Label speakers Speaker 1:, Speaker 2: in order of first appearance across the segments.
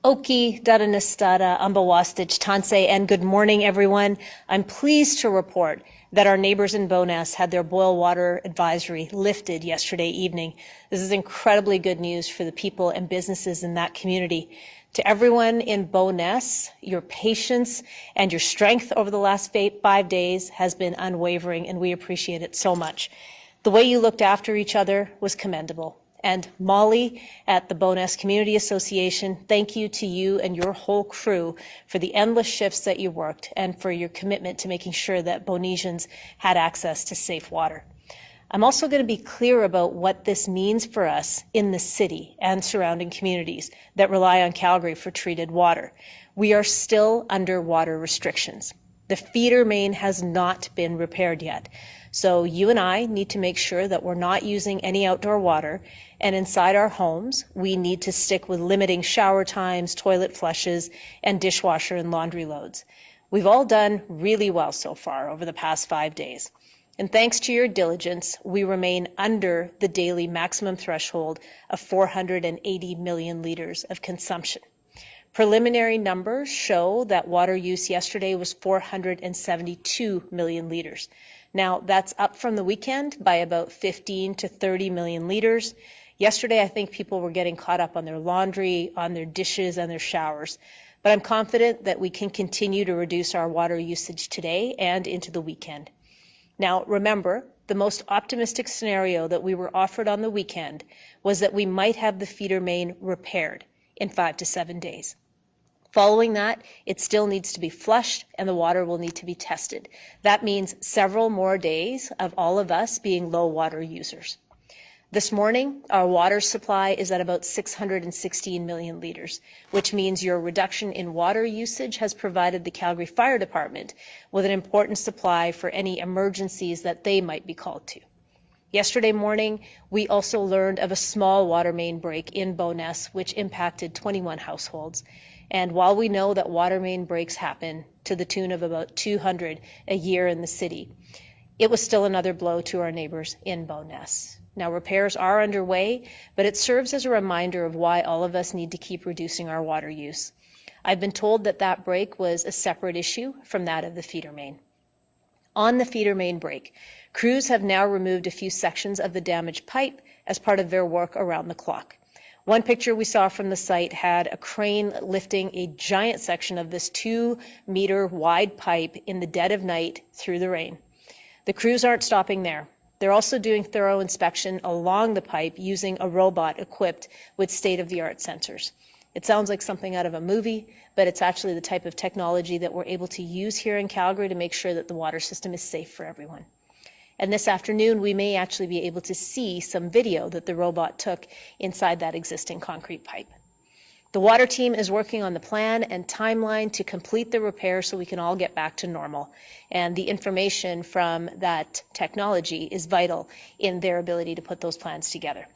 Speaker 1: Oki, Daranastada, Ambawastich, Tansei, and good morning, everyone. I'm pleased to report that our neighbors in Bowness had their boil water advisory lifted yesterday evening. This is incredibly good news for the people and businesses in that community. To everyone in Bowness, your patience and your strength over the last 5 days has been unwavering, and we appreciate it so much. The way you looked after each other was commendable. And Molly at the Bowness Community Association, thank you to you and your whole crew for the endless shifts that you worked and for your commitment to making sure that Bonesians had access to safe water. I'm also going to be clear about what this means for us in the city and surrounding communities that rely on Calgary for treated water. We are still under water restrictions. The feeder main has not been repaired yet. So you and I need to make sure that we're not using any outdoor water, and inside our homes, we need to stick with limiting shower times, toilet flushes, and dishwasher and laundry loads. We've all done really well so far over the past 5 days. And thanks to your diligence, we remain under the daily maximum threshold of 480 million liters of consumption. Preliminary numbers show that water use yesterday was 472 million liters. Now, that's up from the weekend by about 15 to 30 million liters. Yesterday, I think people were getting caught up on their laundry, on their dishes, and their showers. But I'm confident that we can continue to reduce our water usage today and into the weekend. Now, remember, the most optimistic scenario that we were offered on the weekend was that we might have the feeder main repaired in 5 to 7 days. Following that, it still needs to be flushed and the water will need to be tested. That means several more days of all of us being low water users. This morning, our water supply is at about 616 million liters, which means your reduction in water usage has provided the Calgary Fire Department with an important supply for any emergencies that they might be called to. Yesterday morning, we also learned of a small water main break in Bowness, which impacted 21 households. And while we know that water main breaks happen to the tune of about 200 a year in the city, it was still another blow to our neighbors in Bowness. Now, repairs are underway, but it serves as a reminder of why all of us need to keep reducing our water use. I've been told that that break was a separate issue from that of the feeder main. On the feeder main break, crews have now removed a few sections of the damaged pipe as part of their work around the clock. One picture we saw from the site had a crane lifting a giant section of this 2-meter wide pipe in the dead of night through the rain. The crews aren't stopping there. They're also doing thorough inspection along the pipe using a robot equipped with state-of-the-art sensors. It sounds like something out of a movie, but it's actually the type of technology that we're able to use here in Calgary to make sure that the water system is safe for everyone. And this afternoon, we may actually be able to see some video that the robot took inside that existing concrete pipe. The water team is working on the plan and timeline to complete the repair so we can all get back to normal. And the information from that technology is vital in their ability to put those plans together.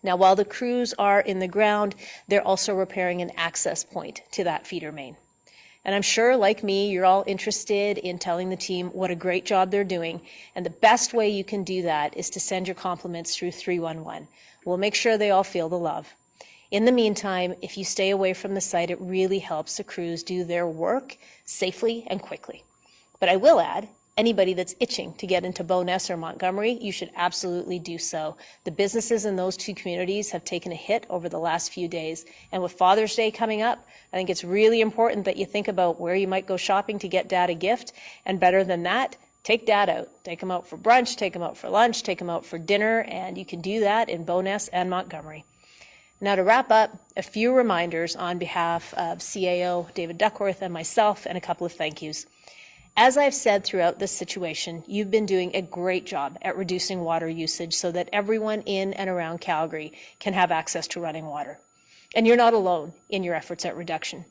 Speaker 1: Now, while the crews are in the ground, they're also repairing an access point to that feeder main. And I'm sure, like me, you're all interested in telling the team what a great job they're doing. And the best way you can do that is to send your compliments through 311. We'll make sure they all feel the love. In the meantime, if you stay away from the site, it really helps the crews do their work safely and quickly. But I will add, anybody that's itching to get into Bowness or Montgomery, you should absolutely do so. The businesses in those two communities have taken a hit over the last few days. And with Father's Day coming up, I think it's really important that you think about where you might go shopping to get Dad a gift. And better than that, take Dad out. Take him out for brunch, take him out for lunch, take him out for dinner, and you can do that in Bowness and Montgomery. Now, to wrap up, a few reminders on behalf of CAO David Duckworth and myself, and a couple of thank yous. As I've said throughout this situation, you've been doing a great job at reducing water usage so that everyone in and around Calgary can have access to running water. And you're not alone in your efforts at reduction.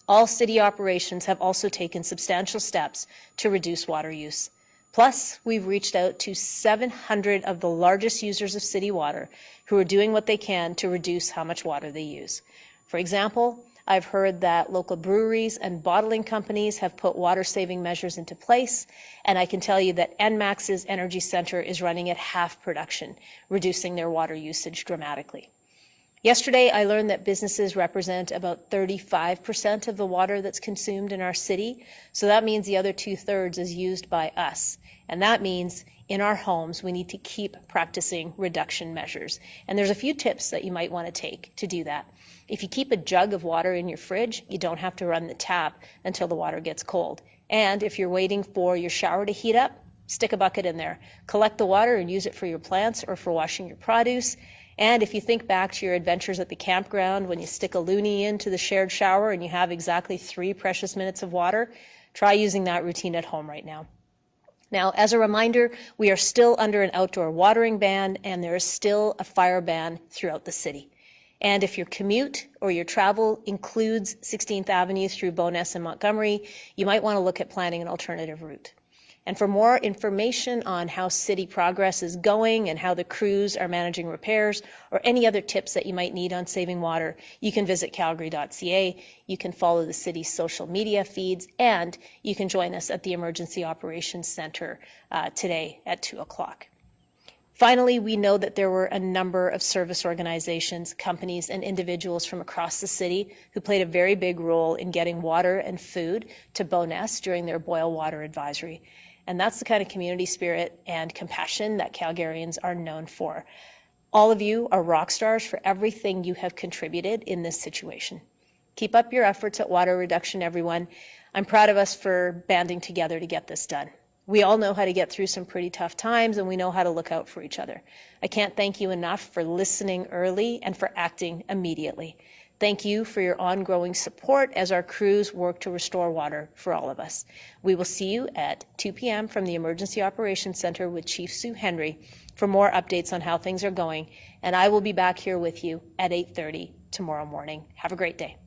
Speaker 1: All city operations have also taken substantial steps to reduce water use. Plus, we've reached out to 700 of the largest users of city water who are doing what they can to reduce how much water they use. For example, I've heard that local breweries and bottling companies have put water-saving measures into place, and I can tell you that NMAX's Energy Center is running at half production, reducing their water usage dramatically. Yesterday, I learned that businesses represent about 35% of the water that's consumed in our city. So that means the other 2/3 is used by us. And that means in our homes, we need to keep practicing reduction measures. And there's a few tips that you might want to take to do that. If you keep a jug of water in your fridge, you don't have to run the tap until the water gets cold. And if you're waiting for your shower to heat up, stick a bucket in there. Collect the water and use it for your plants or for washing your produce. And if you think back to your adventures at the campground when you stick a loonie into the shared shower and you have exactly 3 precious minutes of water, try using that routine at home right now. Now, as a reminder, we are still under an outdoor watering ban and there is still a fire ban throughout the city. And if your commute or your travel includes 16th Avenue through Bowness and Montgomery, you might want to look at planning an alternative route. And for more information on how city progress is going and how the crews are managing repairs or any other tips that you might need on saving water, you can visit calgary.ca, you can follow the city's social media feeds, and you can join us at the Emergency Operations Center today at 2 o'clock. Finally, we know that there were a number of service organizations, companies, and individuals from across the city who played a very big role in getting water and food to Bowness during their boil water advisory. And that's the kind of community spirit and compassion that Calgarians are known for. All of you are rock stars for everything you have contributed in this situation. Keep up your efforts at water reduction, everyone. I'm proud of us for banding together to get this done. We all know how to get through some pretty tough times, and we know how to look out for each other. I can't thank you enough for listening early and for acting immediately. Thank you for your ongoing support as our crews work to restore water for all of us. We will see you at 2 p.m. from the Emergency Operations Center with Chief Sue Henry for more updates on how things are going, and I will be back here with you at 8:30 tomorrow morning. Have a great day.